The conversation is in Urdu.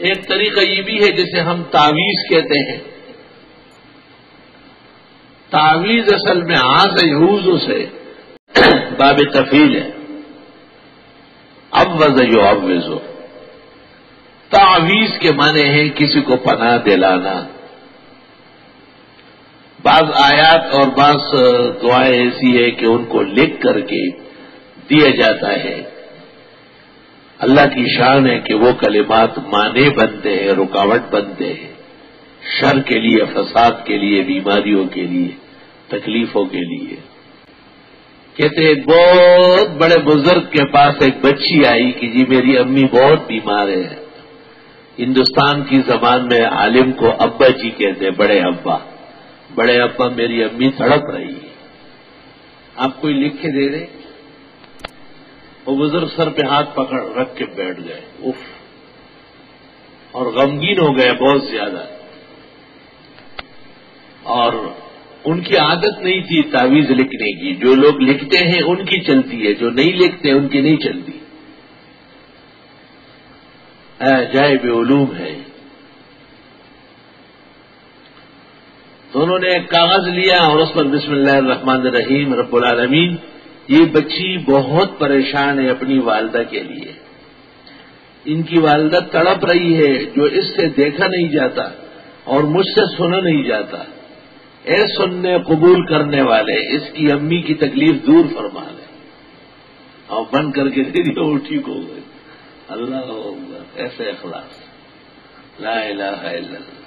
ایک طریقہ یہ بھی ہے جسے ہم تعویذ کہتے ہیں. تعویذ اصل میں آز یعوذ سے باب تفعیل ہے. عوض یعوذ. تعویذ کے معنی ہیں کسی کو پناہ دلانا. بعض آیات اور بعض دعائیں ایسی ہے کہ ان کو لکھ کر کے دیا جاتا ہے. اللہ کی شان ہے کہ وہ کلمات معنی بنتے ہیں، رکاوٹ بنتے ہیں، شر کے لیے، فساد کے لیے، بیماریوں کے لیے، تکلیفوں کے لیے. کہتے ایک بہت بڑے بزرگ کے پاس ایک بچی آئی کہ جی میری امی بہت بیمار ہے. ہندوستان کی زبان میں عالم کو ابا جی کہتے ہیں، بڑے ابا. بڑے ابا میری امی تڑپ رہی ہے، آپ کوئی لکھ کے دے دے. وہ بزرگ سر پہ ہاتھ پکڑ رکھ کے بیٹھ گئے. اف، اور غمگین ہو گئے بہت زیادہ. اور ان کی عادت نہیں تھی تعویذ لکھنے کی. جو لوگ لکھتے ہیں ان کی چلتی ہے، جو نہیں لکھتے ان کی نہیں چلتی. عجائب علوم ہے. تو انہوں نے ایک کاغذ لیا اور اس پر بسم اللہ الرحمن الرحیم رب العالمین. یہ بچی بہت پریشان ہے اپنی والدہ کے لیے. ان کی والدہ تڑپ رہی ہے، جو اس سے دیکھا نہیں جاتا اور مجھ سے سنا نہیں جاتا. اے سننے قبول کرنے والے، اس کی امی کی تکلیف دور فرما لے. اور بند کر کے دے دیا، وہ ٹھیک ہو گئی. اللہ اکبر. ایسے اخلاص. لا الہ الا اللہ.